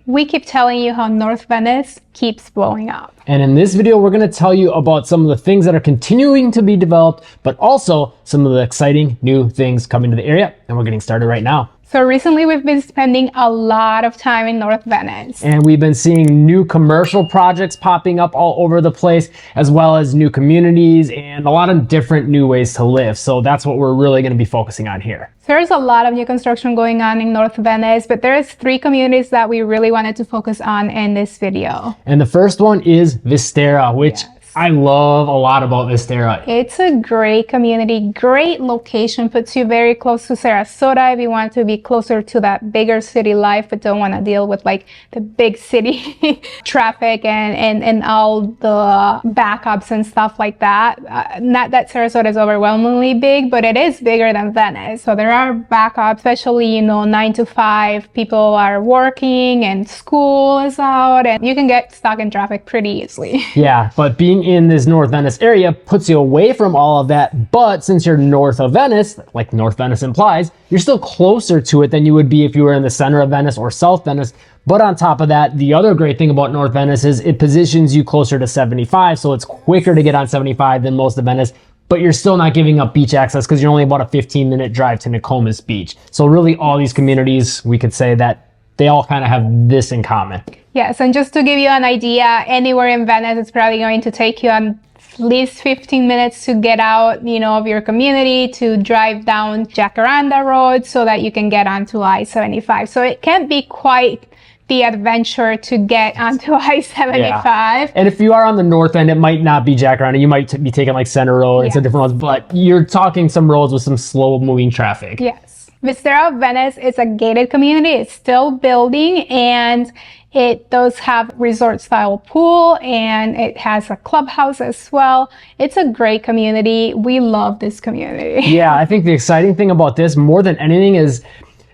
We keep telling you how North Venice keeps blowing up. And in this video, we're going to tell you about some of the things that are continuing to be developed, but also some of the exciting new things coming to the area. And we're getting started right now. So recently we've been spending a lot of time in North Venice. And we've been seeing new commercial projects popping up all over the place, as well as new communities and a lot of different new ways to live. So that's what we're really going to be focusing on here. There's a lot of new construction going on in North Venice, but there's 3 communities that we really wanted to focus on in this video. And the first one is Vistera, which I love a lot about Vistera. It's a great community, great location, puts you very close to Sarasota if you want to be closer to that bigger city life, but don't want to deal with like the big city traffic and all the backups and stuff like that. Not that Sarasota is overwhelmingly big, but it is bigger than Venice. So there are backups, especially, 9 to 5, people are working and school is out and you can get stuck in traffic pretty easily. Yeah, but being in this North Venice area puts you away from all of that, but since you're north of Venice, like North Venice implies, you're still closer to it than you would be if you were in the center of Venice or South Venice. But on top of that, the other great thing about North Venice is it positions you closer to 75, so it's quicker to get on 75 than most of Venice, but you're still not giving up beach access because you're only about a 15-minute drive to Nokomis Beach. So really all these communities, we could say that they all kind of have this in common. Yes, and just to give you an idea, anywhere in Venice, it's probably going to take you at least 15 minutes to get out, of your community, to drive down Jacaranda Road so that you can get onto I-75. So it can be quite the adventure to get onto I-75. Yeah. And if you are on the north end, it might not be Jacaranda. You might be taking like Center Road and some different roads, but you're talking some roads with some slow moving traffic. Yes. Vistera of Venice is a gated community. It's still building and it does have resort style pool and it has a clubhouse as well. It's a great community. We love this community. Yeah, I think the exciting thing about this more than anything is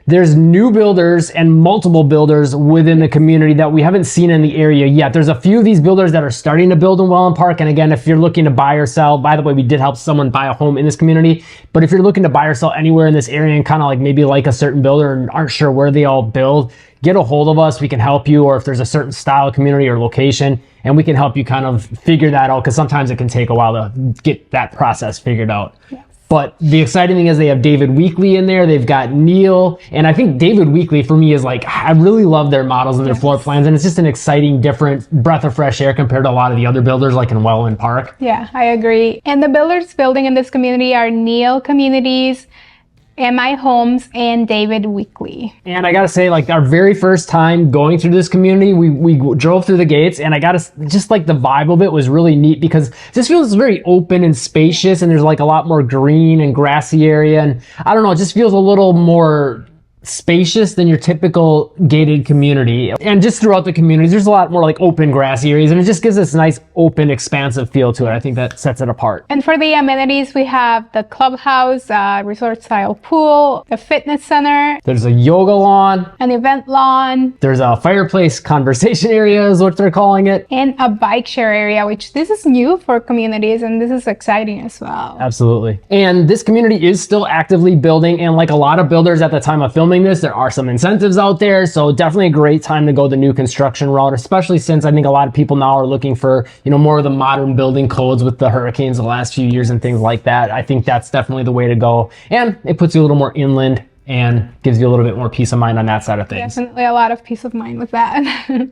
there's new builders and multiple builders within the community that we haven't seen in the area yet. There's a few of these builders that are starting to build in Welland Park. And again, if you're looking to buy or sell, by the way, we did help someone buy a home in this community. But if you're looking to buy or sell anywhere in this area and kind of like maybe like a certain builder and aren't sure where they all build, get a hold of us. We can help you, or if there's a certain style community or location, and we can help you kind of figure that out because sometimes it can take a while to get that process figured out. Yeah. But the exciting thing is they have David Weekley in there. They've got Neil. And I think David Weekley for me is like, I really love their models and their floor plans. And it's just an exciting, different breath of fresh air compared to a lot of the other builders like in Welland Park. Yeah, I agree. And the builders building in this community are Neil Communities, MI Homes, and David Weekley. And I gotta say, like our very first time going through this community, we drove through the gates, and I gotta just like the vibe of it was really neat because this feels very open and spacious, and there's like a lot more green and grassy area, and I don't know, it just feels a little more spacious than your typical gated community. And just throughout the communities, there's a lot more like open grassy areas, and it just gives this nice open expansive feel to it. I think that sets it apart. And for the amenities, we have the clubhouse, resort style pool, the fitness center, there's a yoga lawn, an event lawn, there's a fireplace conversation area is what they're calling it, and a bike share area, which this is new for communities and this is exciting as well. Absolutely. And this community is still actively building, and like a lot of builders at the time of filming this, there are some incentives out there, so definitely a great time to go the new construction route, especially since I think a lot of people now are looking for more of the modern building codes with the hurricanes the last few years and things like that. I think that's definitely the way to go, and it puts you a little more inland and gives you a little bit more peace of mind on that side of things. Definitely a lot of peace of mind with that.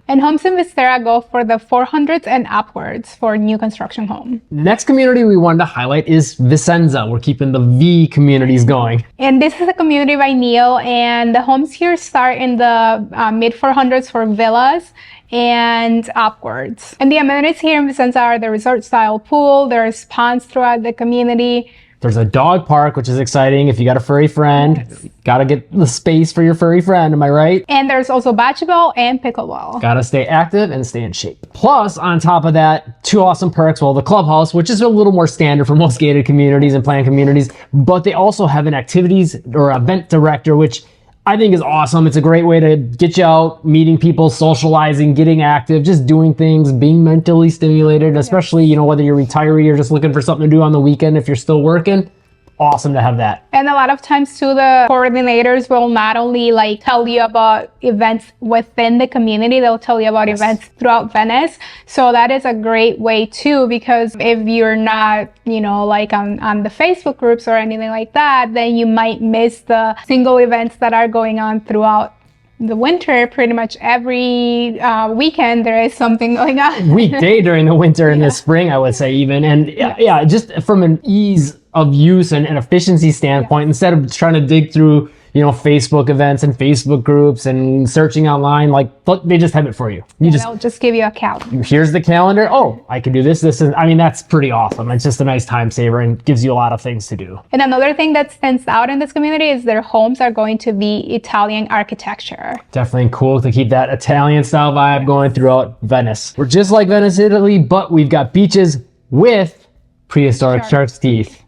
And homes in Vistera go for the 400s and upwards for new construction home. Next community we wanted to highlight is Vicenza. We're keeping the V communities going. And this is a community by Neil, and the homes here start in the mid 400s for villas and upwards. And the amenities here in Vicenza are the resort style pool, there's ponds throughout the community. There's a dog park, which is exciting. If you got a furry friend, gotta get the space for your furry friend, am I right? And there's also bocce ball and pickleball. Gotta stay active and stay in shape. Plus, on top of that, 2 awesome perks. Well, the clubhouse, which is a little more standard for most gated communities and planned communities, but they also have an activities or event director, which I think is awesome. It's a great way to get you out, meeting people, socializing, getting active, just doing things, being mentally stimulated, especially, whether you're retiree or just looking for something to do on the weekend if you're still working. awesome to have that. And a lot of times too, the coordinators will not only like tell you about events within the community, they'll tell you about events throughout Venice. So that is a great way too, because if you're not, you know, like on the Facebook groups or anything like that, then you might miss the single events that are going on throughout the winter. Pretty much every weekend there is something going on. Weekday during the winter and the spring, I would say even. And yeah, just from an ease of use and an efficiency standpoint, instead of trying to dig through, you know, Facebook events and Facebook groups and searching online, like they just have it for you. They'll just give you a calendar. Here's the calendar. Oh, I can do this. I mean, that's pretty awesome. It's just a nice time saver and gives you a lot of things to do. And another thing that stands out in this community is their homes are going to be Italian architecture. Definitely cool to keep that Italian style vibe going throughout Venice. We're just like Venice, Italy, but we've got beaches with prehistoric shark's teeth.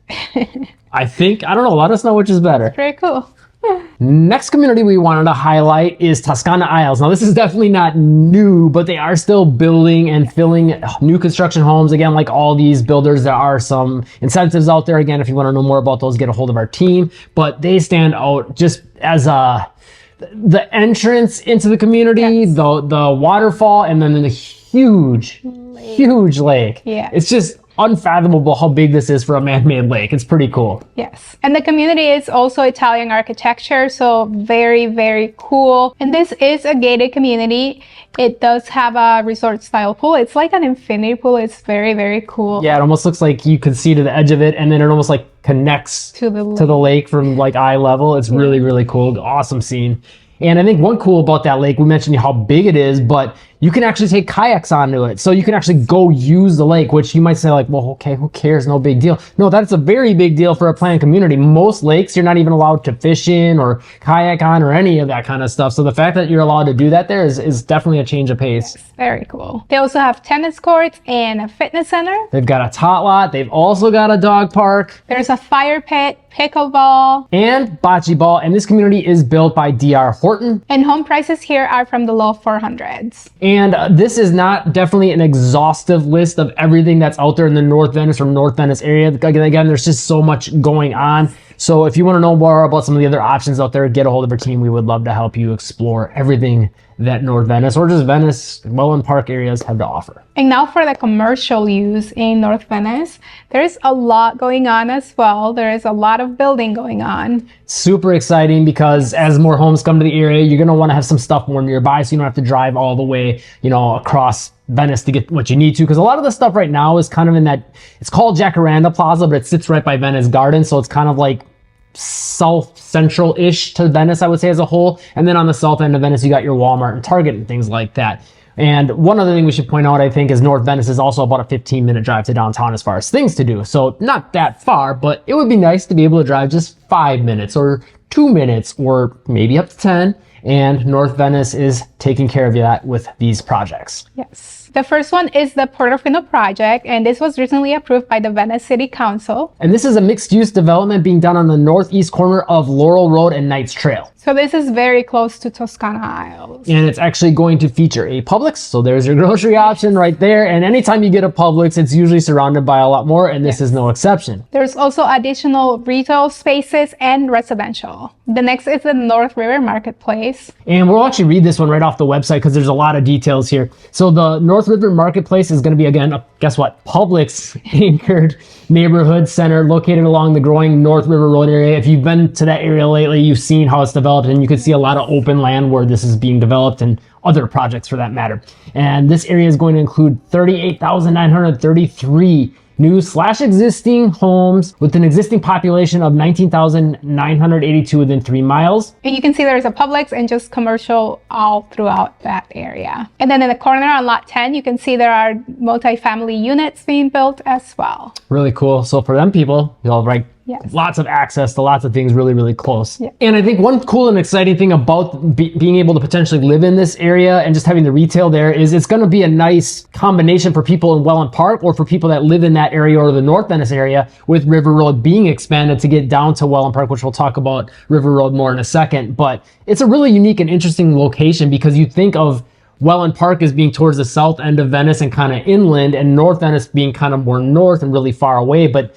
I don't know, let us know which is better. Very cool. Next community we wanted to highlight is Toscana Isles. Now this is definitely not new, but they are still building and filling new construction homes. Again, like all these builders, there are some incentives out there. Again, if you want to know more about those, get a hold of our team. But they stand out just as the entrance into the community, the waterfall, and then the huge lake. Yeah. It's just unfathomable how big this is for a man-made lake. It's pretty cool. Yes. And the community is also Italian architecture, so very, very cool. And this is a gated community. It does have a resort style pool. It's like an infinity pool. It's very, very cool. Yeah, it almost looks like you can see to the edge of it, and then it almost like connects to the lake from like eye level. It's really, really cool. Awesome scene. And I think one cool about that lake, we mentioned how big it is, but you can actually take kayaks onto it. So you can actually go use the lake, which you might say like, well, okay, who cares? No big deal. No, that's a very big deal for a planned community. Most lakes, you're not even allowed to fish in or kayak on or any of that kind of stuff. So the fact that you're allowed to do that there is definitely a change of pace. Yes, very cool. They also have tennis courts and a fitness center. They've got a tot lot. They've also got a dog park. There's a fire pit, pickleball, and bocce ball. And this community is built by D.R. Horton. And home prices here are from the low 400s. And this is not definitely an exhaustive list of everything that's out there in the North Venice or North Venice area. Again, there's just so much going on. So if you want to know more about some of the other options out there, get a hold of our team. We would love to help you explore everything that North Venice or just Venice, Welland Park areas have to offer. And now for the commercial use in North Venice, there's a lot going on as well. There is a lot of building going on. Super exciting because as more homes come to the area, you're going to want to have some stuff more nearby so you don't have to drive all the way, you know, across Venice to get what you need to. Because a lot of the stuff right now is kind of in that, it's called Jacaranda Plaza, but it sits right by Venice Garden. So it's kind of like south central-ish to Venice, I would say, as a whole. And then on the south end of Venice, you got your Walmart and Target and things like that. And one other thing we should point out, I think, is North Venice is also about a 15-minute drive to downtown as far as things to do. So not that far, but it would be nice to be able to drive just 5 minutes or 2 minutes or maybe up to 10. And North Venice is taking care of that with these projects. Yes. The first one is the Portofino project, and this was recently approved by the Venice City Council. And this is a mixed-use development being done on the northeast corner of Laurel Road and Knights Trail. So this is very close to Toscana Isles. And it's actually going to feature a Publix. So there's your grocery option right there. And anytime you get a Publix, it's usually surrounded by a lot more, and this is no exception. There's also additional retail spaces and residential. The next is the North River Marketplace. And we'll actually read this one right off the website because there's a lot of details here. So the North River Marketplace is going to be, again, guess what? Publix anchored neighborhood center located along the growing North River Road area. If you've been to that area lately, you've seen how it's developed, and you can see a lot of open land where this is being developed and other projects for that matter. And this area is going to include 38,933 new/existing homes with an existing population of 19,982 within 3 miles. And you can see there's a Publix and just commercial all throughout that area. And then in the corner on lot 10, you can see there are multifamily units being built as well. Really cool. So for them people, you'll have lots of access to lots of things really, really close. Yeah. And I think one cool and exciting thing about being able to potentially live in this area and just having the retail there is it's going to be a nice combination for people in Welland Park or for people that live in that area or the North Venice area, with River Road being expanded to get down to Welland Park, which we'll talk about River Road more in a second. But it's a really unique and interesting location because you think of Welland Park as being towards the south end of Venice and kind of inland, and North Venice being kind of more north and really far away. But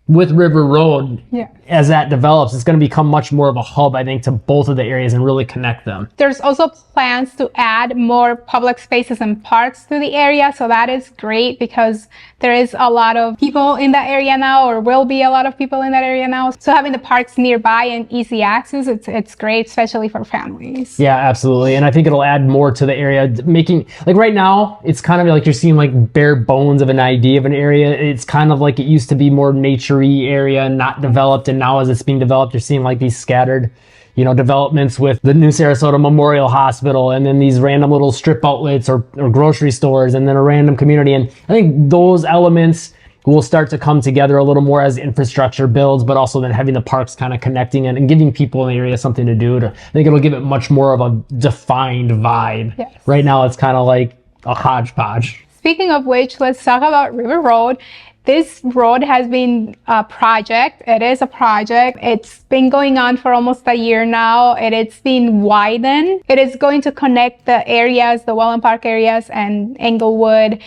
with River Road, Yeah. as that develops, it's going to become much more of a hub, I think, to both of the areas and really connect them. There's also plans to add more public spaces and parks to the area. So that is great because there is a lot of people in that area now, or will be a lot of people in that area now. So having the parks nearby and easy access, it's great, especially for families. Yeah, absolutely. And I think it'll add more to the area, making, like right now, it's kind of like you're seeing like bare bones of an idea of an area. It's kind of like it used to be more nature-y area, not developed. And now as it's being developed, you're seeing like these scattered, you know, developments with the new Sarasota Memorial Hospital, and then these random little strip outlets or grocery stores, and then a random community. And I think those elements will start to come together a little more as infrastructure builds, but also then having the parks kind of connecting and giving people in the area something to do. I think it'll give it much more of a defined vibe. Yes. Right now, it's kind of like a hodgepodge. Speaking of which, let's talk about River Road. This road has been a project. It is a project. It's been going on for almost a year now. It's been widened. It is going to connect the areas, the Welland Park areas and Englewood,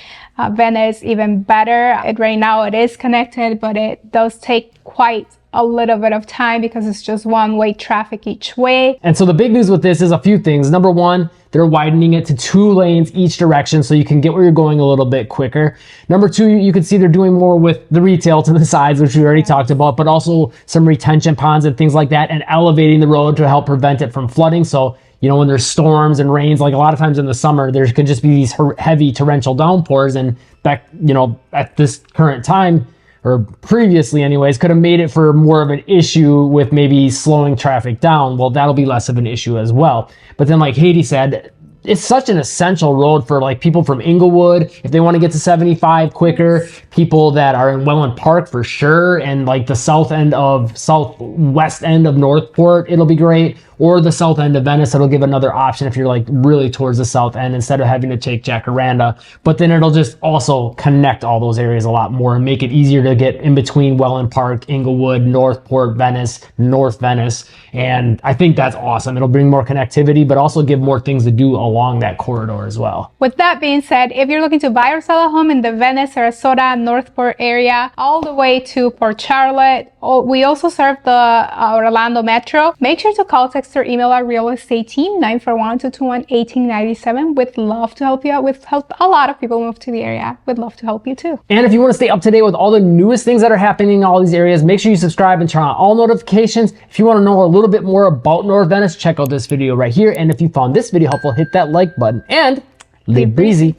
Venice even better. Right now it is connected, but it does take quite a little bit of time because it's just one-way traffic each way. And so the big news with this is a few things. Number one, they're widening it to 2 lanes each direction so you can get where you're going a little bit quicker. Number two, you can see they're doing more with the retail to the sides, which we already talked about, but also some retention ponds and things like that, and elevating the road to help prevent it from flooding. So, you know, when there's storms and rains, like a lot of times in the summer, there can just be these heavy torrential downpours, and back, you know, at this current time, or previously anyways, could have made it for more of an issue with maybe slowing traffic down. Well, that'll be less of an issue as well. But then like Haiti said, it's such an essential road for like people from Englewood, if they want to get to 75 quicker, people that are in Welland Park for sure, and like the southwest end of Northport, it'll be great. Or the south end of Venice, it'll give another option if you're like really towards the south end instead of having to take Jacaranda. But then it'll just also connect all those areas a lot more and make it easier to get in between Welland Park, Englewood, Northport, Venice, North Venice. And I think that's awesome. It'll bring more connectivity, but also give more things to do along that corridor as well. With that being said, if you're looking to buy or sell a home in the Venice, Sarasota, Northport area, all the way to Port Charlotte, we also serve the Orlando Metro. Make sure to call, text, or email our real estate team, 941-221-1897. We'd love to help you out. We've helped a lot of people move to the area. We'd love to help you too. And if you want to stay up to date with all the newest things that are happening in all these areas, make sure you subscribe and turn on all notifications. If you want to know a little bit more about North Venice, check out this video right here. And if you found this video helpful, hit that like button and live breezy.